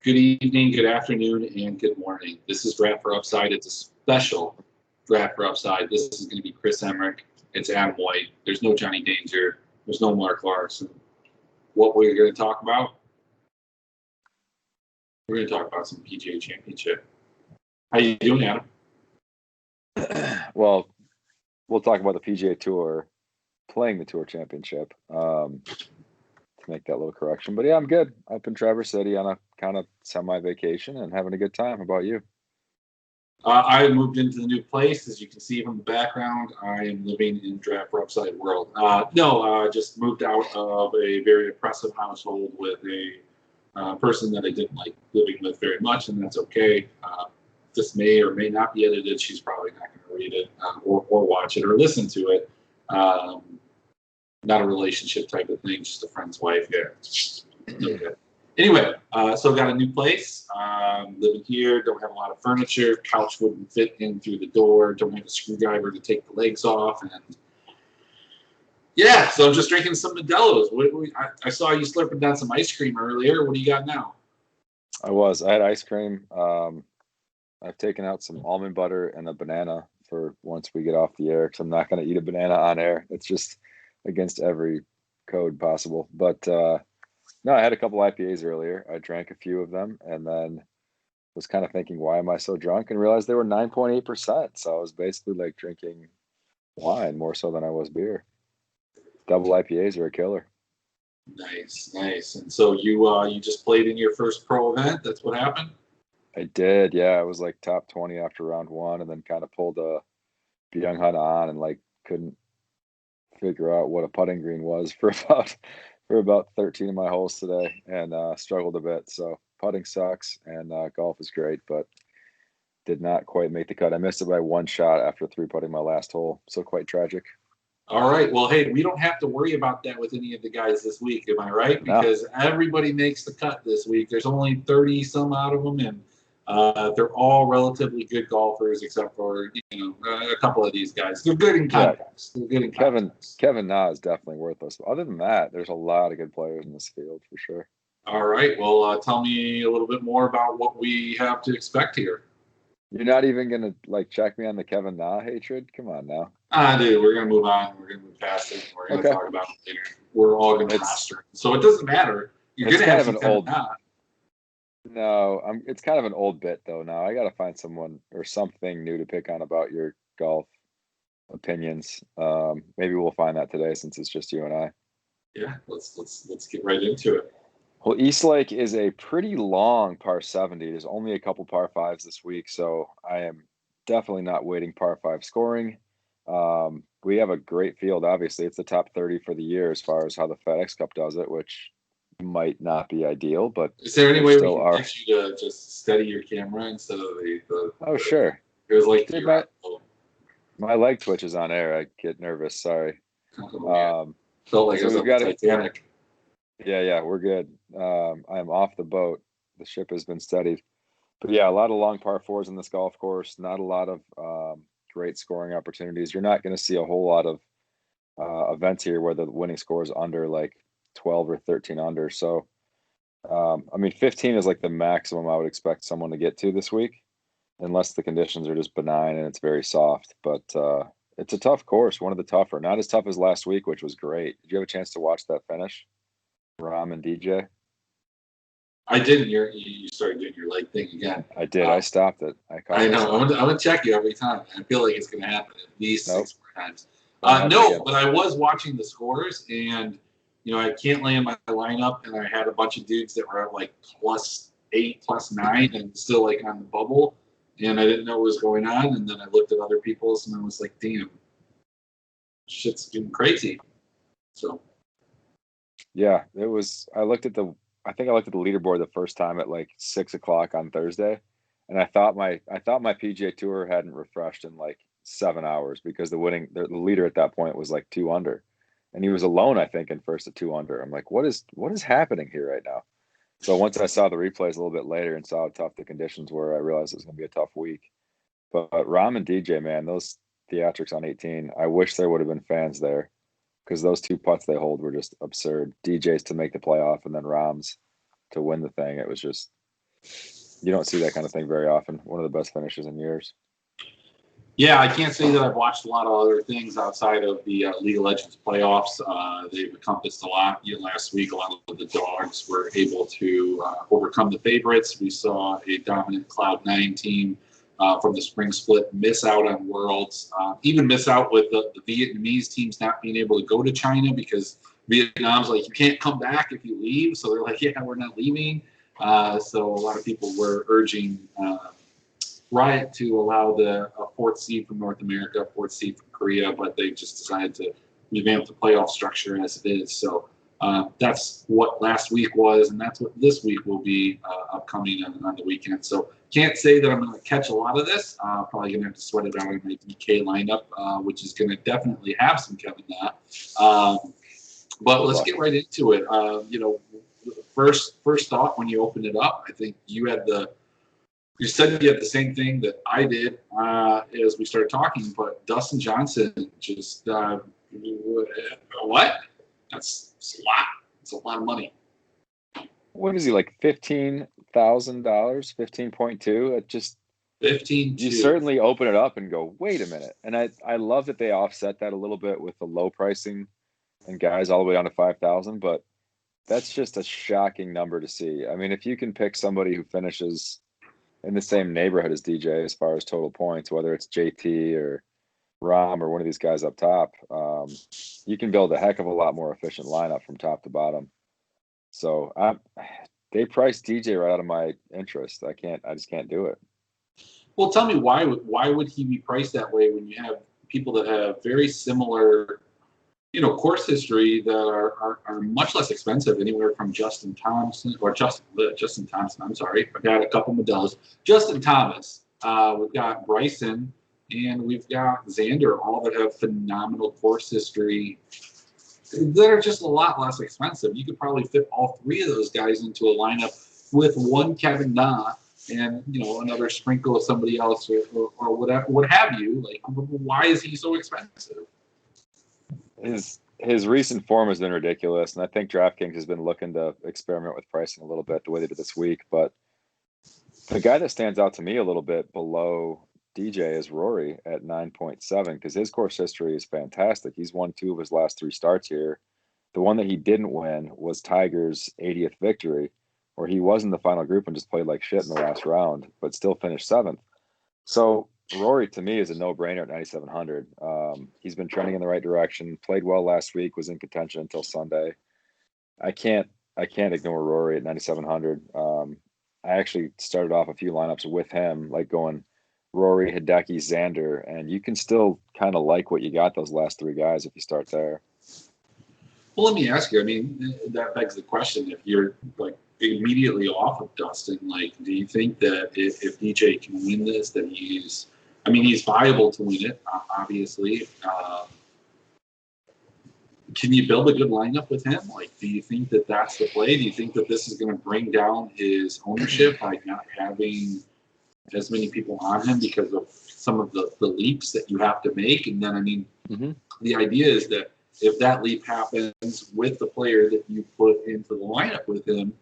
Good evening, good afternoon, and good morning. This is Draft for Upside. It's a special Draft for Upside. This is going to be Chris Emmerich. It's Adam White. There's no Johnny Danger. There's no Mark Larson. What we're going to talk about? We're going to talk about some PGA Championship. How you doing, Adam? Well, we'll talk about the PGA Tour playing the Tour Championship to make that little correction. But yeah, I'm good. Up in Traverse City on a kind of semi-vacation and having a good time. How about you? I moved into the new place. As you can see from the background, I am living in Draft for Upside world. Just moved out of a very oppressive household with a person that I didn't like living with very much, and that's okay. This may or may not be edited. She's probably not going to read it or watch it or listen to it. Not a relationship type of thing, just a friend's wife. Yeah. Okay. Anyway, so got a new place. Living here, don't have a lot of furniture. Couch wouldn't fit in through the door. Don't have a screwdriver to take the legs off. And yeah, so I'm just drinking some Modelo's. I saw you slurping down some ice cream earlier. What do you got now? I had ice cream. I've taken out some almond butter and a banana for once we get off the air, because I'm not going to eat a banana on air. It's just against every code possible. But no, I had a couple IPAs earlier. I drank a few of them and then was kind of thinking, why am I so drunk? And realized they were 9.8%. So I was basically like drinking wine more so than I was beer. Double IPAs are a killer. Nice. And so you just played in your first pro event. That's what happened? I did, yeah. I was like top 20 after round one, and then kind of pulled a Byung Hun on and like couldn't figure out what a putting green was for about 13 of my holes today, and struggled a bit. So putting sucks, and golf is great, but did not quite make the cut. I missed it by one shot after three putting my last hole, so quite tragic. All right. Well, hey, we don't have to worry about that with any of the guys this week. Am I right? Because everybody makes the cut this week. There's only 30 some out of them, and they're all relatively good golfers, except for a couple of these guys. They're good in context. They're good in context. Kevin Na is definitely worthless. Other than that, there's a lot of good players in this field for sure. All right. Well, tell me a little bit more about what we have to expect here. You're not even gonna like check me on the Kevin Na hatred? Come on now. Dude, we're gonna move on. We're gonna move past it. We're gonna talk about it later. We're all gonna roster, so it doesn't matter. You're gonna have some Kevin Na. No, it's kind of an old bit though now. I gotta find someone or something new to pick on about your golf opinions. Maybe we'll find that today since it's just you and I. Yeah, let's get right into it. Well, Eastlake is a pretty long par 70. There's only a couple par 5s this week, so I am definitely not waiting par 5 scoring. We have a great field. Obviously, it's the top 30 for the year as far as how the FedEx Cup does it, which might not be ideal, but is there any way we can get you to just steady your camera instead of the oh, sure. It was like dude, my leg twitches on air. I get nervous. Sorry. Felt like so it was on Titanic. Yeah, we're good. I'm off the boat. The ship has been steadied. But yeah, a lot of long par 4s in this golf course. Not a lot of great scoring opportunities. You're not going to see a whole lot of events here where the winning score is under like 12 or 13 under. So, 15 is like the maximum I would expect someone to get to this week, unless the conditions are just benign and it's very soft. But it's a tough course, one of the tougher. Not as tough as last week, which was great. Did you have a chance to watch that finish? Rahm and DJ? I didn't. You started doing your leg thing again. I did. I stopped it. I know. I'm gonna check you every time. I feel like it's gonna happen at least 6 more times. No, but I was watching the scores, and I can't land my lineup, and I had a bunch of dudes that were at like +8, +9, and still like on the bubble, and I didn't know what was going on. And then I looked at other people's, and I was like, "Damn, shit's getting crazy." So. Yeah, it was. I think I looked at the leaderboard the first time at like 6 o'clock on Thursday, and I thought my PGA Tour hadn't refreshed in like 7 hours, because the leader at that point was like 2 under, and he was alone, I think, in first at 2 under. I'm like, what is happening here right now? So once I saw the replays a little bit later and saw how tough the conditions were, I realized it was going to be a tough week. But Rahm and DJ, man, those theatrics on 18, I wish there would have been fans there, because those 2 putts they hold were just absurd. DJ's to make the playoff and then Rahm's to win the thing. It was just You don't see that kind of thing very often. One of the best finishes in years. Yeah, I can't say that I've watched a lot of other things outside of the League of Legends playoffs. They've accomplished a lot. Last week, a lot of the dogs were able to overcome the favorites. We saw a dominant Cloud9 team from the spring split miss out on Worlds, even miss out with the Vietnamese teams not being able to go to China because Vietnam's like, you can't come back if you leave. So they're like, yeah, we're not leaving. So a lot of people were urging Riot to allow the fourth seed from North America, fourth seed from Korea, but they just decided to revamp the playoff structure as it is. So that's what last week was, and that's what this week will be upcoming on the weekend. So can't say that I'm going to catch a lot of this. Probably going to have to sweat it out in my DK lineup, which is going to definitely have some Kevin Knott. But let's get right into it. First thought when you opened it up, I think you said you had the same thing that I did as we started talking, but Dustin Johnson just what? That's a lot. It's a lot of money. What is he, like $15,000? 15.2? It just 15. You certainly open it up and go, wait a minute. And I love that they offset that a little bit with the low pricing and guys all the way down to 5,000, but that's just a shocking number to see. I mean, if you can pick somebody who finishes in the same neighborhood as DJ as far as total points, whether it's JT or Rom or one of these guys up top, you can build a heck of a lot more efficient lineup from top to bottom. So they priced DJ right out of my interest. I just can't do it. Well, tell me why would he be priced that way when you have people that have very similar, course history that are much less expensive, anywhere from Justin Thompson. I'm sorry, I've got a couple Modelos. Justin Thomas. We've got Bryson, and we've got Xander, all that have phenomenal course history that are just a lot less expensive. You could probably fit all three of those guys into a lineup with one Kevin Na and another sprinkle of somebody else or whatever, what have you. Like, why is he so expensive? His recent form has been ridiculous, and I think DraftKings has been looking to experiment with pricing a little bit the way they did this week. But the guy that stands out to me a little bit below DJ is Rory at 9.7 because his course history is fantastic. He's won 2 of his last 3 starts here. The one that he didn't win was Tiger's 80th victory, where he was in the final group and just played like shit in the last round, but still finished 7th. So Rory to me is a no-brainer at 9,700. He's been trending in the right direction. Played well last week. Was in contention until Sunday. I can't ignore Rory at 9,700. I actually started off a few lineups with him, like going Rory, Hideki, Xander, and you can still kind of like what you got those last 3 guys if you start there. Well, let me ask you. I mean, that begs the question: if you're like immediately off of Dustin, like, do you think that if DJ can win this, that he's viable to win it, obviously. Can you build a good lineup with him? Like, do you think that that's the play? Do you think that this is going to bring down his ownership by not having as many people on him because of some of the leaps that you have to make? And then, the idea is that if that leap happens with the player that you put into the lineup with him,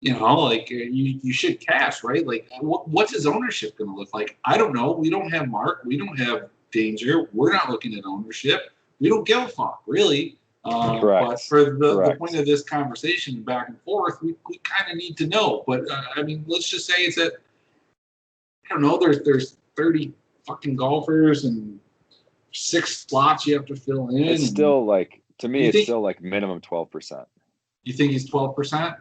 you should cash, right? Like, what's his ownership going to look like? I don't know. We don't have Mark. We don't have Danger. We're not looking at ownership. We don't give a fuck, really. But for the point of this conversation back and forth, we kind of need to know. But, let's just say it's at, I don't know, there's 30 fucking golfers and 6 slots you have to fill in. It's still like, to me, it's still like minimum 12%. You think he's 12%?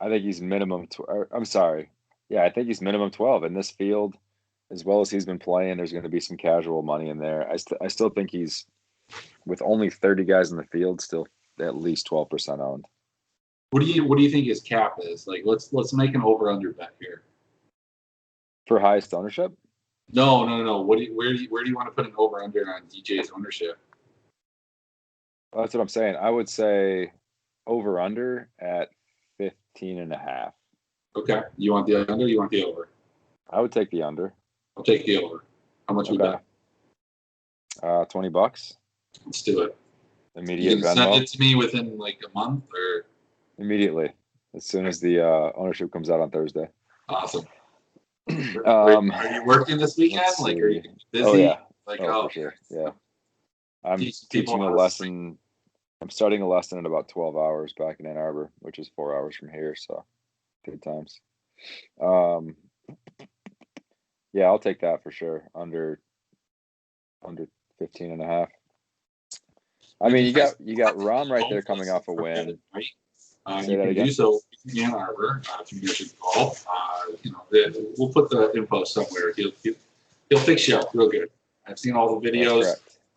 I think he's minimum. I'm sorry. Yeah, I think he's minimum 12 in this field, as well as he's been playing. There's going to be some casual money in there. I still think he's, with only 30 guys in the field, still at least 12% owned. What do you think his cap is? Like, let's make an over/under bet here. For highest ownership? No. Where do you want to put an over/under on DJ's ownership? Well, that's what I'm saying. I would say over/under at 15.5. Okay. You want the under? You want the over? I would take the under. I'll take the over. How much we bet? $20. Let's do it. Immediate you can send it to me within like a month or? Immediately. as soon as the ownership comes out on Thursday. Awesome. Are you working this weekend? Like, are you busy? Oh yeah. Like, for sure. Yeah. I'm teaching a lesson. I'm starting a lesson in about 12 hours back in Ann Arbor, which is 4 hours from here. So good times. Yeah, I'll take that for sure. Under 15 and a half. I mean, you got Rahm right there coming off a win. Right? Say you that can again. do so in Ann Arbor, Community Golf. We'll put the info somewhere. He'll fix you up real good. I've seen all the videos.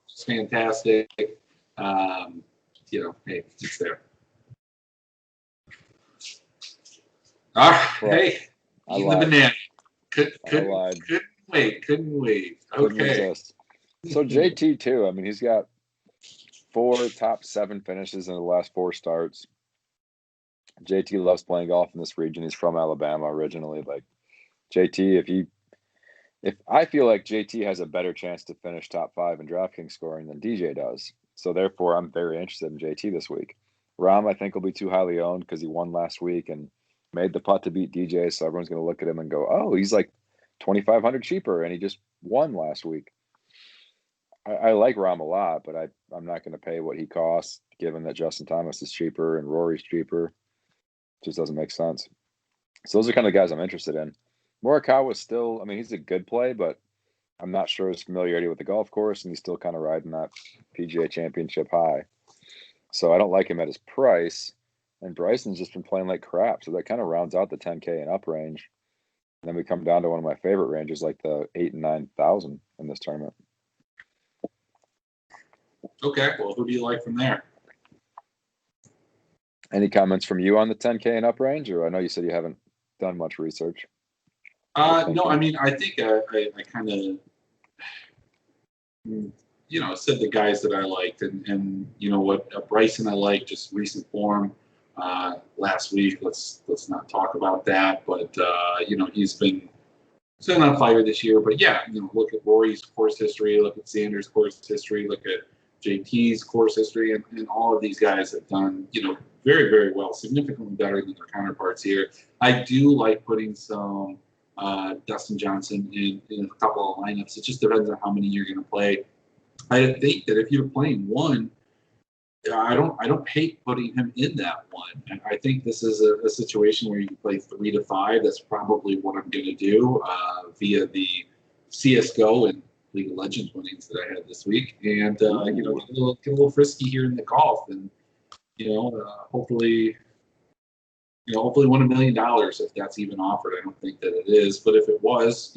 It's fantastic. Hey, it's there. All right, hey, eating the banana. Couldn't wait. Okay. Couldn't resist. So JT too. I mean, he's got 4 top 7 finishes in the last 4 starts. JT loves playing golf in this region. He's from Alabama originally. Like JT, if I feel like JT has a better chance to finish top 5 in DraftKings scoring than DJ does. So therefore, I'm very interested in JT this week. Rahm, I think, will be too highly owned because he won last week and made the putt to beat DJ. So everyone's going to look at him and go, "Oh, he's like 2,500 cheaper, and he just won last week." I like Rahm a lot, but I'm not going to pay what he costs, given that Justin Thomas is cheaper and Rory's cheaper. Just doesn't make sense. So those are kind of the guys I'm interested in. Morikawa still, I mean, he's a good play, but I'm not sure his familiarity with the golf course, and he's still kind of riding that PGA Championship high. So I don't like him at his price. And Bryson's just been playing like crap, so that kind of rounds out the 10K and up range. And then we come down to one of my favorite ranges, like the 8,000 and 9,000 in this tournament. Okay, well, who do you like from there? Any comments from you on the 10K and up range? Or I know you said you haven't done much research. No, I mean, I think I kind of, said the guys that I liked, and you know what, Bryson I liked, just recent form last week. Let's not talk about that, but he's been on fire this year. But yeah, look at Rory's course history, look at Xander's course history, look at JT's course history, and all of these guys have done, very, very well, significantly better than their counterparts here. I do like putting some Dustin Johnson in a couple of lineups. It just depends on how many you're going to play. I think that if you're playing one, I don't hate putting him in that one. And I think this is a situation where you can play 3 to 5. That's probably what I'm going to do via the CS:GO and League of Legends winnings that I had this week, and get a little frisky here in the golf, and hopefully win $1 million if that's even offered. I don't think that it is, but if it was,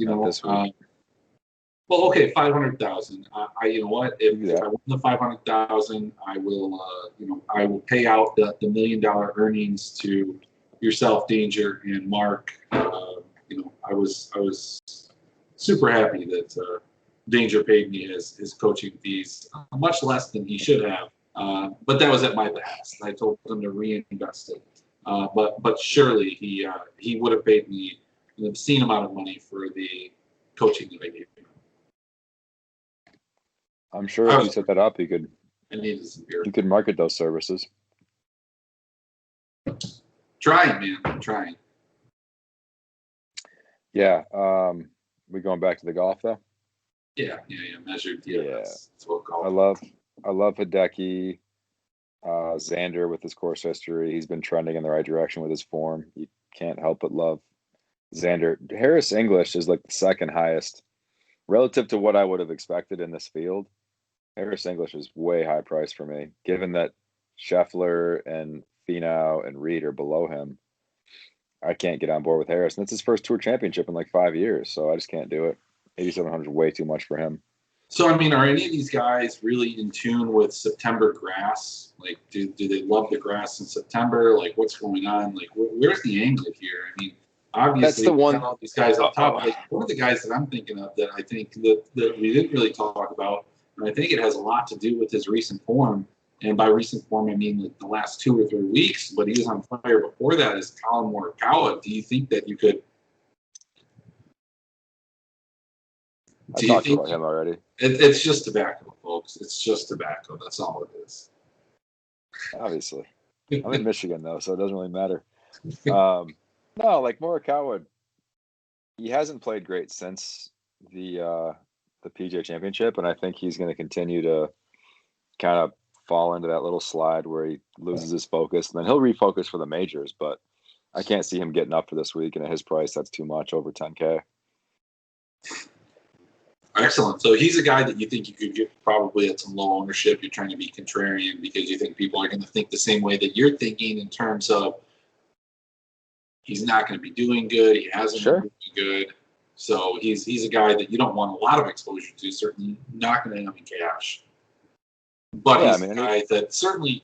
well, okay, 500,000. You know what? If I win the 500,000, I will pay out the $1 million earnings to yourself, Danger, and Mark. I was super happy that Danger paid me his coaching fees, much less than he should have. But that was at my behest. I told him to reinvest it. But surely he would have paid me an obscene amount of money for the coaching that I gave him. I'm sure if you set that up, you could market those services. Trying, man. I'm trying. Yeah. We going back to the golf though? Yeah. Measured. Yeah. That's what golf. I love Hideki. Xander with his course history. He's been trending in the right direction with his form. You can't help but love Xander. Harris English is like the second highest relative to what I would have expected in this field. Harris English is way high price for me, given that Scheffler and Finau and Reed are below him. I can't get on board with Harris. And it's his first tour championship in like 5 years, so I just can't do it. 8,700 is way too much for him. So, I mean, are any of these guys really in tune with September grass? Like, do they love the grass in September? Like, what's going on? Like, where's the angle here? I mean, obviously, that's the one. All these guys up top. Like, one of the guys that I'm thinking of that I think that we didn't really talk about, and I think it has a lot to do with his recent form. And by recent form, I mean like the last 2 or 3 weeks, but he was on fire before that, is Collin Morikawa. Do you think that you could? I talked about him already. It's just tobacco, folks. It's just tobacco. That's all it is. Obviously. I'm in Michigan, though, so it doesn't really matter. No, like Morikawa, he hasn't played great since the PGA Championship, and I think he's going to continue to kind of fall into that little slide where he loses his focus, and then he'll refocus for the majors. But I can't see him getting up for this week, and at his price, that's too much, over 10K. Excellent. So he's a guy that you think you could get probably at some low ownership. You're trying to be contrarian because you think people are going to think the same way that you're thinking in terms of he's not going to be doing good. He hasn't been doing good. So he's a guy that you don't want a lot of exposure to, certainly not going to have in cash. But he's a guy that certainly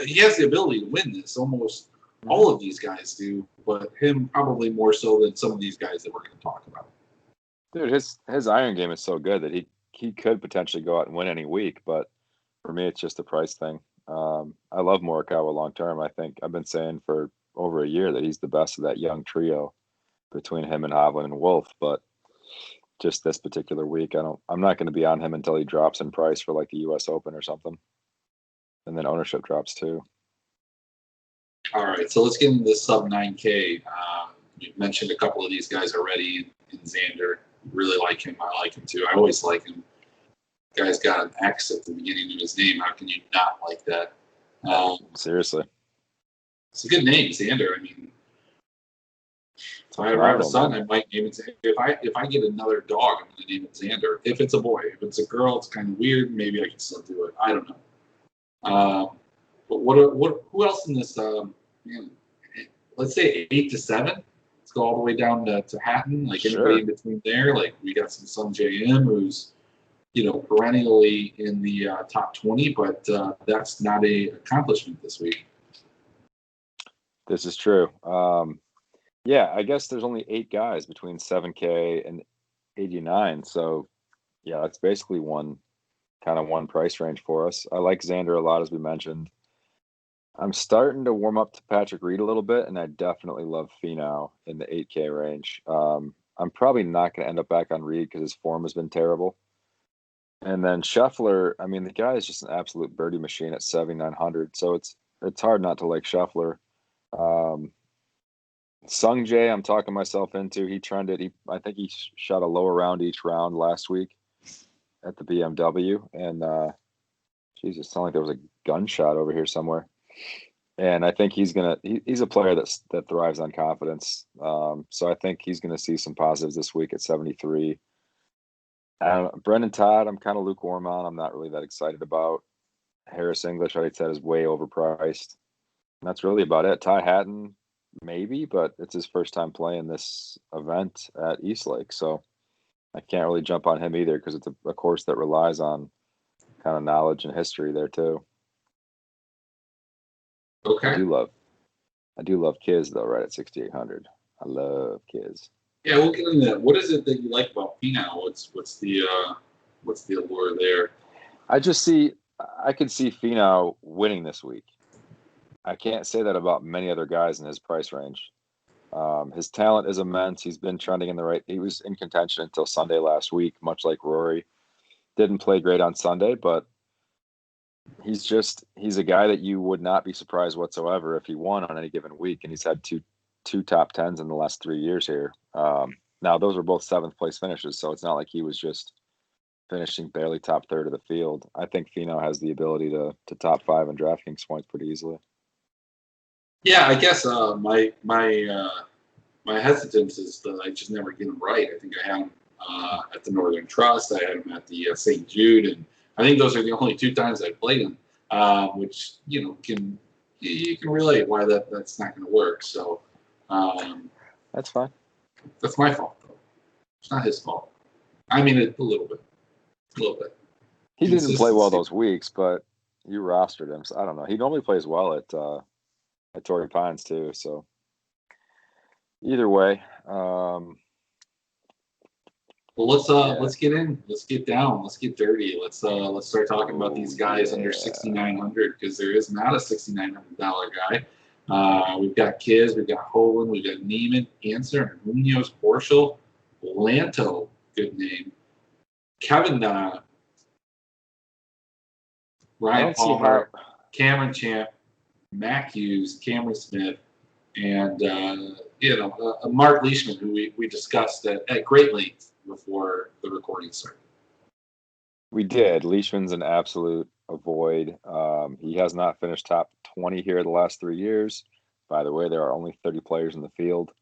he has the ability to win this. Almost all of these guys do, but him probably more so than some of these guys that we're going to talk about. Dude, his iron game is so good that he could potentially go out and win any week, but for me, it's just a price thing. I love Morikawa long term. I think I've been saying for over a year that he's the best of that young trio between him and Hovland and Wolff, but just this particular week, I'm not going to be on him until he drops in price for like the U.S. Open or something, and then ownership drops too. All right, so let's get into this sub 9K. You've mentioned a couple of these guys already in Xander. Really like him. I like him too. I always like him. The guy's got an X at the beginning of his name. How can you not like that? Seriously. It's a good name, Xander. I mean, if I ever have a son, I might name it Xander. If I get another dog, I'm going to name it Xander. If it's a boy. If it's a girl, it's kind of weird. Maybe I can still do it. I don't know. But who else in this, let's say 8 to 7? Let's go all the way down to Hatton, like anybody in between there. Like we got some Sun JM who's, perennially in the top 20, but that's not a accomplishment this week. This is true. Yeah, I guess there's only 8 guys between 7K and 89. So yeah, that's basically one price range for us. I like Xander a lot, as we mentioned. I'm starting to warm up to Patrick Reed a little bit, and I definitely love Finau in the 8K range. I'm probably not going to end up back on Reed because his form has been terrible. And then Scheffler, I mean, the guy is just an absolute birdie machine at 7,900. So it's hard not to like Scheffler. Sung Jae, I'm talking myself into. He trended. I think he shot a lower round each round last week at the BMW, and Jesus, sounded like there was a gunshot over here somewhere. And I think he's a player that thrives on confidence. So I think he's gonna see some positives this week at 73. Brendan Todd, I'm kind of lukewarm on. I'm not really that excited about. Harris English, I said, is way overpriced. And that's really about it. Ty Hatton, maybe, but it's his first time playing this event at Eastlake, so I can't really jump on him either because it's a course that relies on kind of knowledge and history there too. Okay. I do love Kiz though, right at 6,800. I love Kiz. Yeah, we'll get into that. What is it that you like about Finau? What's the allure there? I could see Finau winning this week. I can't say that about many other guys in his price range. His talent is immense. He's been trending in the right. He was in contention until Sunday last week, much like Rory. Didn't play great on Sunday, but he's a guy that you would not be surprised whatsoever if he won on any given week. And he's had two top 10s in the last 3 years here. Now those were both 7th place finishes, so it's not like he was just finishing barely top third of the field. I think Finau has the ability to top 5 in DraftKings points pretty easily. Yeah, I guess my hesitance is that I just never get him right. I think I had him at the Northern Trust. I had him at the St. Jude, and I think those are the only 2 times I played him, which you can relate why that's not going to work. So that's fine. That's my fault, though. It's not his fault. I mean, a little bit. He didn't play well those weeks, but you rostered him. So I don't know. He normally plays well at Torrey Pines too. So either way, well, let's get in. Let's get down. Let's get dirty. Let's start talking about these guys under 6,900 because there is not a $6,900 guy. We've got Kiz, we've got Holan, we've got Neiman, Answer, Munoz, Horschel, Lanto, good name. Kevin, Ryan Palmer, Cameron Champ, Mac Hughes, Cameron Smith, And, Mark Leishman, who we discussed at great length before the recording started. We did. Leishman's an absolute avoid. He has not finished top 20 here the last 3 years. By the way, there are only 30 players in the field,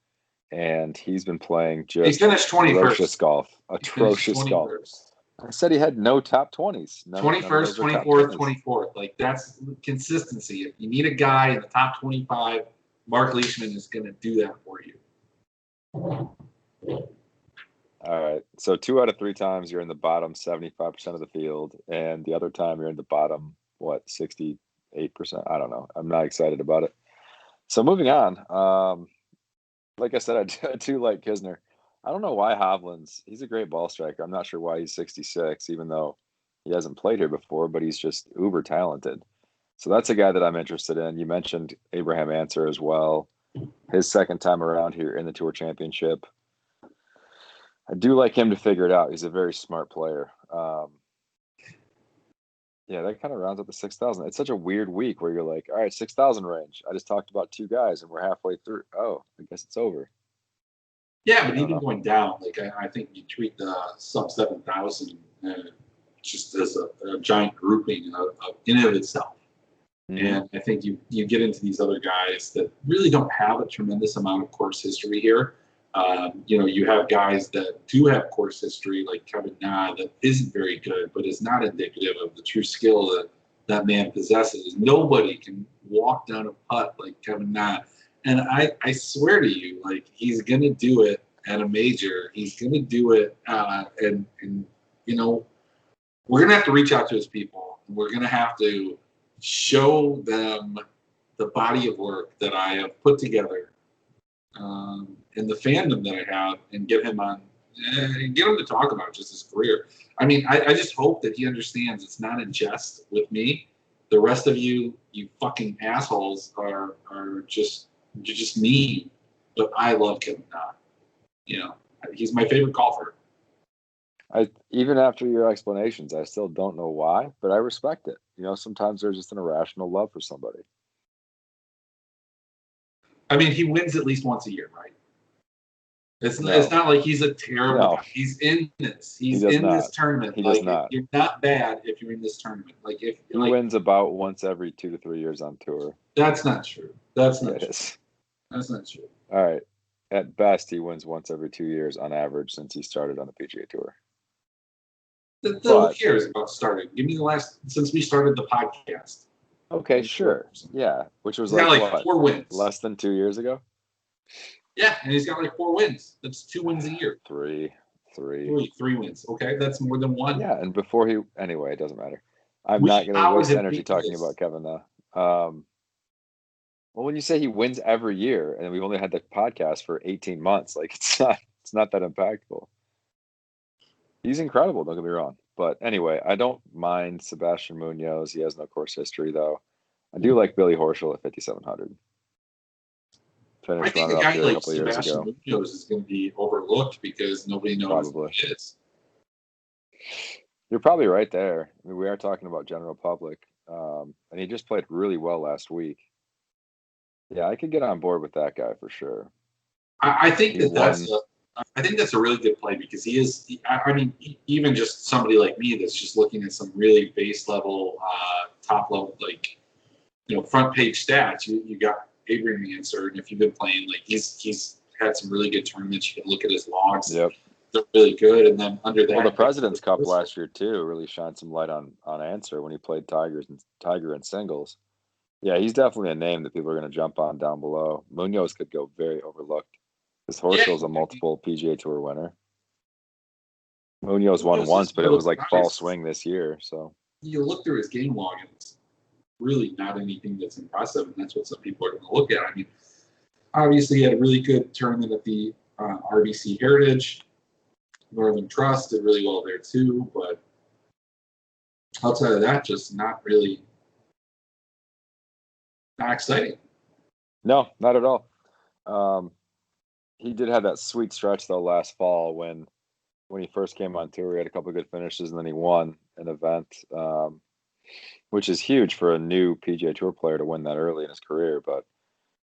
and he's been playing just he finished 21st. Atrocious golf. Atrocious golf. I said he had no top 20s. 21st, 24th, 24th. Like, that's consistency. If you need a guy in the top 25, Mark Leishman is going to do that for you. All right. So 2 out of 3 times you're in the bottom 75% of the field, and the other time you're in the bottom, 68%? I don't know. I'm not excited about it. So moving on. Like I said, I do like Kisner. I don't know why Hovland's. He's a great ball striker. I'm not sure why he's 66, even though he hasn't played here before, but he's just uber talented. So that's a guy that I'm interested in. You mentioned Abraham Answer as well. His second time around here in the Tour Championship. I do like him to figure it out. He's a very smart player. Yeah, that kind of rounds up the 6,000. It's such a weird week where you're like, all right, 6,000 range. I just talked about 2 guys and we're halfway through. Oh, I guess it's over. Yeah, but even going down, like I think you treat the sub 7,000 just as a giant grouping in and of itself. Mm-hmm. And I think you get into these other guys that really don't have a tremendous amount of course history here. You have guys that do have course history, like Kevin Na, that isn't very good, but is not indicative of the true skill that man possesses. Nobody can walk down a putt like Kevin Na. And I swear to you, like, he's going to do it at a major. He's going to do it, and we're going to have to reach out to his people. We're going to have to show them the body of work that I have put together and the fandom that I have, and get him on, and get him to talk about just his career. I mean, I just hope that he understands it's not in jest with me. The rest of you fucking assholes are just, you're just mean. But I love Kevin Na. He's my favorite golfer. Even after your explanations, I still don't know why, but I respect it. Sometimes there's just an irrational love for somebody. I mean, he wins at least once a year, right? It's not like he's a terrible guy. He's in this. He's in this tournament. He does not. You're not bad if you're in this tournament. Like, if he wins about once every 2 to 3 years on tour. That's not true. That's not true. All right. At best, he wins once every 2 years on average since he started on the PGA Tour. Who cares about starting? Give me since we started the podcast. Okay, sure. Yeah, which was 4 wins. Less than 2 years ago? Yeah, and he's got 4 wins. That's 2 wins a year. Three wins. Okay, that's more than 1. Yeah, and before anyway, it doesn't matter. I'm not going to waste energy talking about Kevin Na. Well, when you say he wins every year, and we've only had the podcast for 18 months, it's not that impactful. He's incredible, don't get me wrong. But anyway, I don't mind Sebastian Munoz. He has no course history, though. I do like Billy Horschel at 5,700. I think a guy like Sebastian Munoz is going to be overlooked because nobody knows who he is. You're probably right there. I mean, we are talking about general public, and he just played really well last week. Yeah, I could get on board with that guy for sure. I think that's a really good play because he is. Even just somebody like me that's just looking at some really base level, top level, front page stats. You got Abraham Answer, and if you've been playing, he's had some really good tournaments. You can look at his logs. Yep. They're really good. And then under that, the President's Cup last year too really shined some light on Answer when he played Tiger and singles. Yeah, he's definitely a name that people are going to jump on down below. Munoz could go very overlooked. This Horschel's a multiple PGA Tour winner. Munoz won once, but it was fall swing this year. So you look through his game log, and it's really not anything that's impressive, and that's what some people are going to look at. I mean, obviously, he had a really good tournament at the RBC Heritage. Northern Trust did really well there too, but outside of that, just not exciting. No, not at all. He did have that sweet stretch though last fall when he first came on tour. He had a couple of good finishes, and then he won an event, which is huge for a new PGA Tour player to win that early in his career. But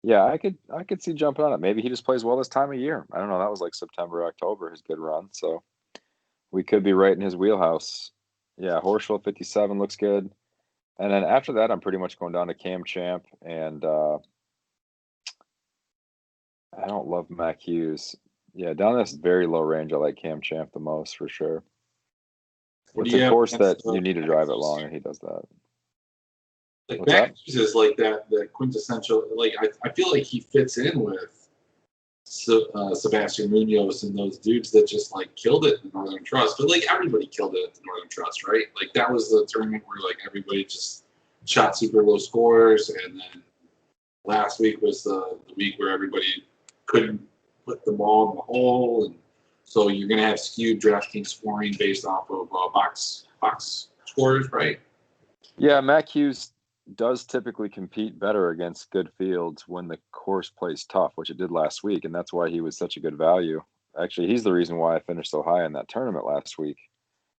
Yeah, I could see jumping on it. Maybe he just plays well this time of year. I don't know. That was like September, October, his good run. So we could be right in his wheelhouse. Yeah, Horschel 57 looks good. And then after that, I'm pretty much going down to Cam Champ, and I don't love Mac Hughes. Yeah, down this very low range, I like Cam Champ the most for sure. What do It's a you have course against that you need to drive it long, and he does that. like What's that? Mac Hughes is like the quintessential. Like I feel like he fits in with Sebastian Munoz and those dudes that just like killed it in Northern Trust. But like everybody killed it at the Northern Trust, right? Like that was the tournament where like everybody just shot super low scores, and then last week was the week where everybody couldn't put the ball in the hole, and so you're going to have skewed DraftKings scoring based off of box scores, right? Yeah, Mac Hughes does typically compete better against good fields when the course plays tough, which it did last week, and that's why he was such a good value. Actually, he's the reason why I finished so high in that tournament last week,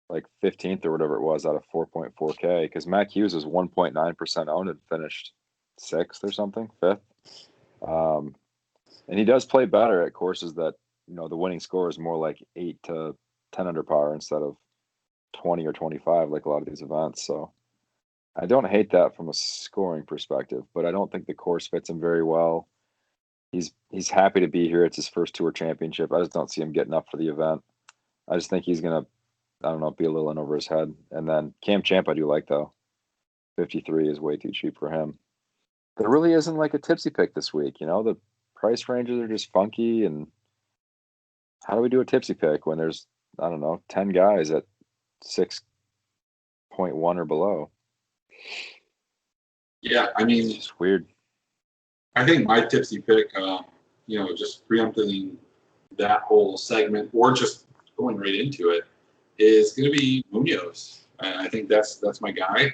like 15th or whatever it was out of 4.4K, because Mac Hughes was 1.9% owned and finished sixth or something, fifth. Um, and he does play better at courses that, the winning score is more like 8 to 10 under par instead of 20 or 25, like a lot of these events. So I don't hate that from a scoring perspective, but I don't think the course fits him very well. He's happy to be here. It's his first tour championship. I just don't see him getting up for the event. I just think he's gonna, I don't know, be a little in over his head. And then Cam Champ, I do like though. 53 is way too cheap for him. There really isn't like a tipsy pick this week. The price ranges are just funky. And how do we do a tipsy pick when there's, I don't know, 10 guys at 6.1 or below? Yeah, I It's mean, just weird. I think my tipsy pick, just preempting that whole segment or just going right into it, is going to be Munoz. I think that's my guy.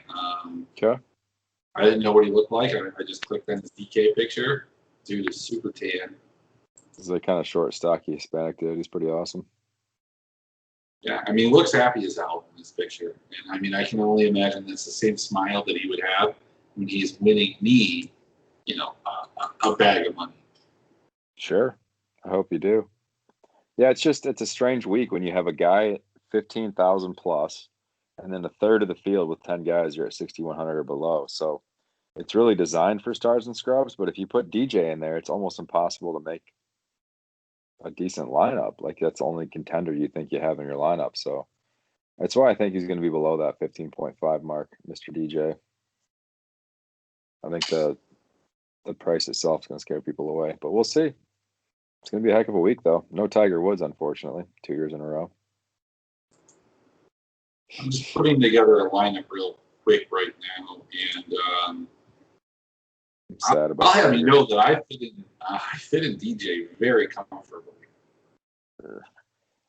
Okay. I didn't know what he looked like. I just clicked on his DK picture. Dude is super tan. This is a kind of short, stocky Hispanic dude. He's pretty awesome. Yeah, I mean, he looks happy as hell in this picture. And I mean, I can only imagine that's the same smile that he would have when he's winning me, a bag of money. Sure. I hope you do. Yeah, it's a strange week when you have a guy at 15,000 plus, and then a third of the field with 10 guys you're at 6,100 or below. So it's really designed for stars and scrubs. But if you put DJ in there, it's almost impossible to make a decent lineup. Like that's the only contender you think you have in your lineup. So that's why I think he's going to be below that 15.5 mark, Mr. DJ. I think the price itself is going to scare people away, but we'll see. It's going to be a heck of a week, though. No Tiger Woods, unfortunately, 2 years in a row. I'm just putting together a lineup real quick right now, and I'm sad about I'll have Tiger. you know that I fit in DJ very comfortably.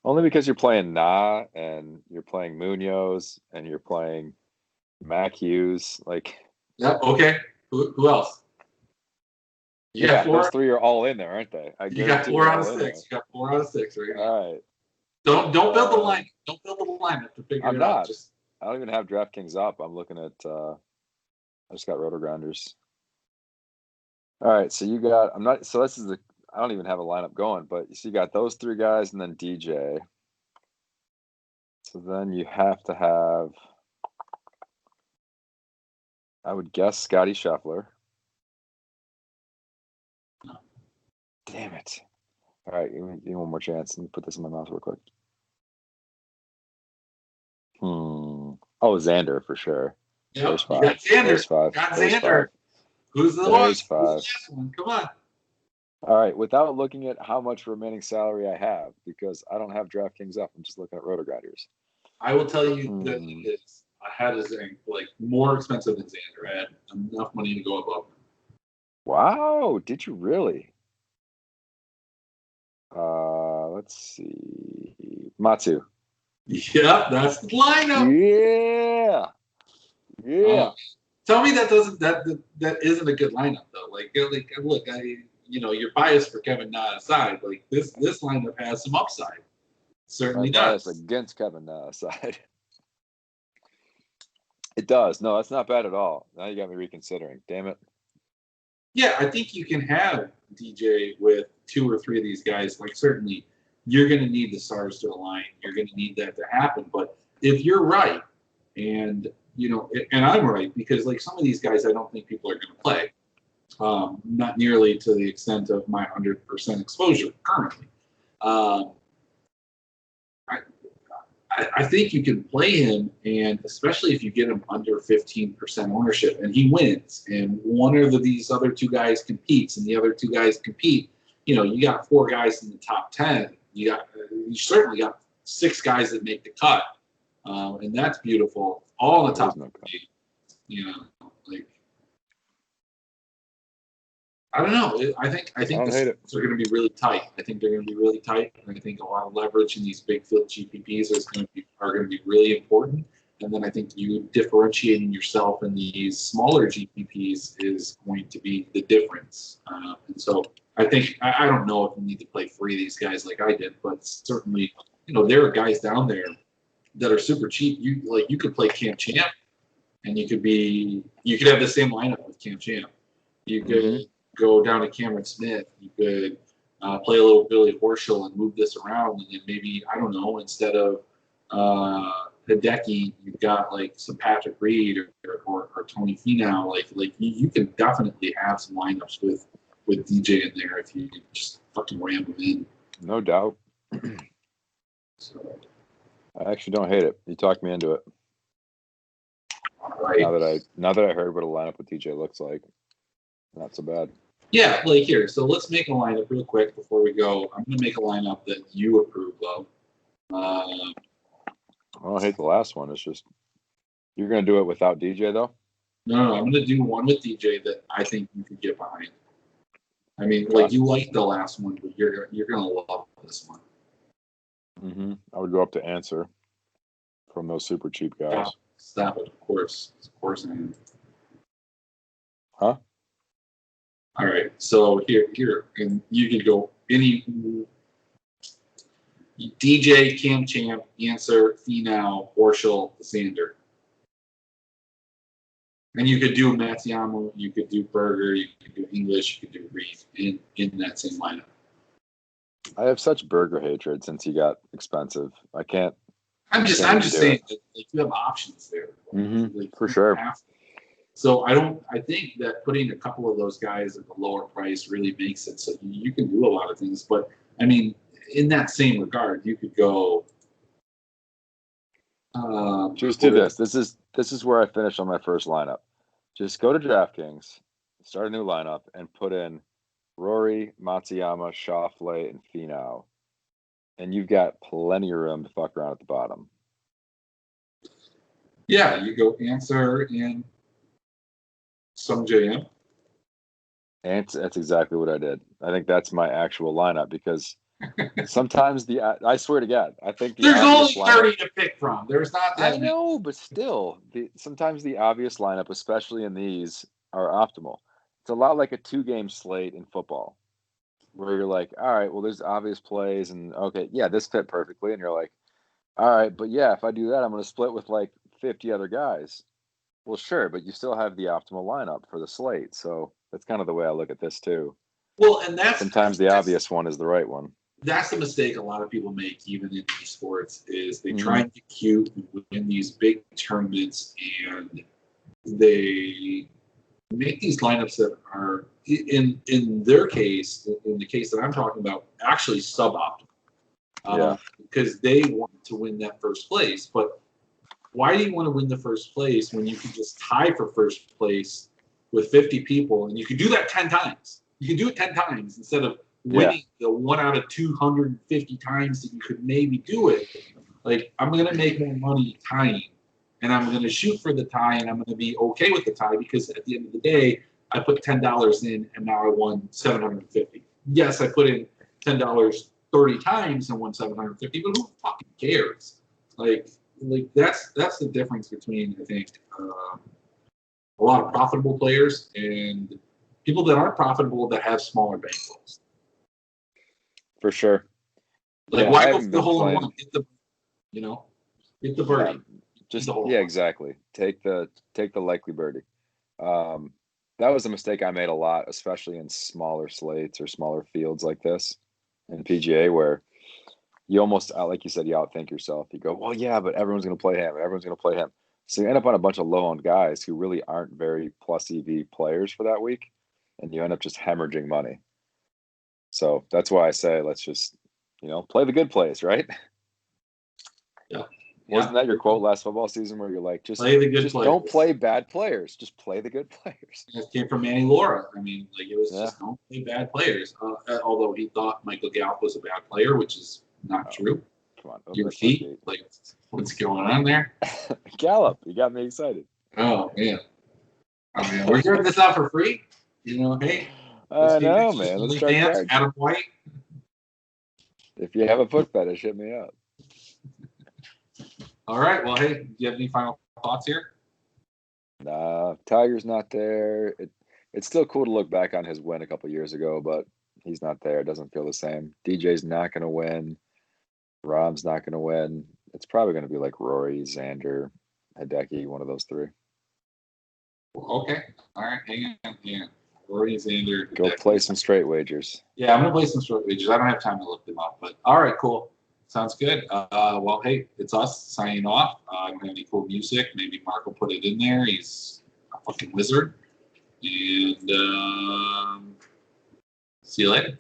Only because you're playing Na and you're playing Munoz and you're playing Mac Hughes. Like, Yep. Okay. Who else? yeah, those three are all in there, aren't they? I You got guarantee 4 they're out of all in 6. there. You got 4 out of 6 right now. All right. Don't build the line. Don't build the lineup to figure I'm it not. out. Just I don't even have DraftKings up. I'm looking at. I just got Roto-Grinders. All right, so you got. I'm not. So this is the. I don't even have a lineup going, but so you got those three guys and then DJ. So then you have to have. I would guess Scotty Scheffler. Damn it. All right, give me one more chance. Let me put this in my mouth real quick. Oh, Xander for sure. yep. There's You five. got Xander. There's five. Got There's Xander. five. Who's the one? There's Who's the five. last one? Come on. All right, without looking at how much remaining salary I have, because I don't have DraftKings up. I'm just looking at Roto-Grinders. I will tell you that it is. I had a like more expensive than Xander. I had enough money to go above him. Wow, did you really? Let's see. Matsu. Yep, that's the lineup. Yeah. Tell me that isn't a good lineup though. Like look, you're biased for Kevin Na aside. Like this lineup has some upside. Certainly My bias does. against Kevin aside. It does. No, that's not bad at all. Now you got me reconsidering. Damn it. Yeah, I think you can have DJ with 2 or 3 of these guys. Like, certainly, you're going to need the stars to align. You're going to need that to happen. But if you're right, and and I'm right, because like some of these guys, I don't think people are going to play. Not nearly to the extent of my 100% exposure currently. Um, I think you can play him, and especially if you get him under 15% ownership, and he wins, and one of these other 2 guys competes, and the other 2 guys compete. You got 4 guys in the top 10. You certainly got 6 guys that make the cut, and that's beautiful. All in the top 8. Like, I don't know. I think the splits are going to be really tight. I think they're going to be really tight, and I think a lot of leverage in these big field GPPs are going to be really important. And then I think you differentiating yourself in these smaller GPPs is going to be the difference. And so I think I don't know if you need to play free these guys like I did, but certainly there are guys down there that are super cheap. You could play Cam Champ, and you could have the same lineup with Cam Champ. You could go down to Cameron Smith. You could play a little Billy Horschel and move this around, and then maybe, I don't know, instead of Hideki, you've got like some Patrick Reed or Tony Finau. Like you can definitely have some lineups with DJ in there if you just fucking ram him in. No doubt. So, I actually don't hate it. You talked me into it. Right. Now that I heard what a lineup with DJ looks like, not so bad. Yeah, like here. So let's make a lineup real quick before we go. I'm going to make a lineup that you approve of. I don't hate the last one. It's just you're going to do it without DJ though. No. I'm going to do one with DJ that I think you could get behind. I mean, like you like the last one, but you're going to love this one. I would go up to Answer from those super cheap guys. Stop it, of course I am. Huh? All right, so here, and you can go any DJ, Cam Champ, Answer, Finau, Horschel, Xander. And you could do Matsuyama, you could do Berger, you could do English, you could do Reed in that same lineup. I have such Berger hatred since he got expensive. I can't. I'm just saying that you have options there. For sure. So I think that putting a couple of those guys at the lower price really makes it so you can do a lot of things. But I mean, in that same regard, you could go. Just do this. This is where I finish on my first lineup. Just go to DraftKings, start a new lineup, and put in Rory, Matsuyama, Schauffele, and Finau, and you've got plenty of room to fuck around at the bottom. Yeah, you go Answer and some JM. And that's exactly what I did. I think that's my actual lineup because sometimes I swear to God, I think there's only 30 to pick from. There's not that many. I know, but still, sometimes the obvious lineup, especially in these, are optimal. It's a lot like a 2-game slate in football, where you're like, all right, well, there's obvious plays, and okay, yeah, this fit perfectly, and you're like, all right, but yeah, if I do that, I'm going to split with like 50 other guys. Well, sure, but you still have the optimal lineup for the slate, so that's kind of the way I look at this too. Well, and sometimes the obvious one is the right one. That's the mistake a lot of people make, even in these sports, is they try and get cute and win these big tournaments, and they make these lineups that are, in their case, in the case that I'm talking about, actually suboptimal. Because they want to win that first place, but why do you want to win the first place when you can just tie for first place with 50 people, and you can do that 10 times? You can do it 10 times instead of winning the 1 out of 250 times that you could maybe do it. Like, I'm going to make more money tying, and I'm going to shoot for the tie, and I'm going to be okay with the tie because at the end of the day, I put $10 in, and now I won $750. Yes, I put in $10 30 times and won $750, but who fucking cares? Like that's the difference between, I think, a lot of profitable players and people that aren't profitable that have smaller bankrolls. For sure. Like, why go for the hole in one? Get the birdie. Exactly. Take the likely birdie. that was a mistake I made a lot, especially in smaller slates or smaller fields like this in PGA, where you almost, like you said, you outthink yourself. You go, well, yeah, but everyone's going to play him. Everyone's going to play him. So you end up on a bunch of low-owned guys who really aren't very plus EV players for that week, and you end up just hemorrhaging money. So that's why I say let's just, play the good plays, right? Yeah. Wasn't that your quote last football season where you're like, just play the good just players. Don't play bad players. Just play the good players. It came from Manny Laura. I mean, like, it was just don't play bad players. Although he thought Michael Gallup was a bad player, which is not true. Come on. Your feet? Like, what's going on there? Gallup. You got me excited. Oh, man. I mean, we're giving this out for free. Hey. I know, man. Let's try to Adam White. If you have a foot fetish, hit me up. All right. Well, hey, do you have any final thoughts here? Nah, Tiger's not there. It's still cool to look back on his win a couple years ago, but he's not there. It doesn't feel the same. DJ's not going to win. Rahm's not going to win. It's probably going to be like Rory, Xander, Hideki, one of those three. Okay. All right. Hang on. Rory, Xander. Go play some straight wagers. Yeah, I'm going to play some straight wagers. I don't have time to look them up, but all right, cool. Sounds good. Well, hey, it's us signing off. I don't have any cool music. Maybe Mark will put it in there. He's a fucking wizard. And see you later.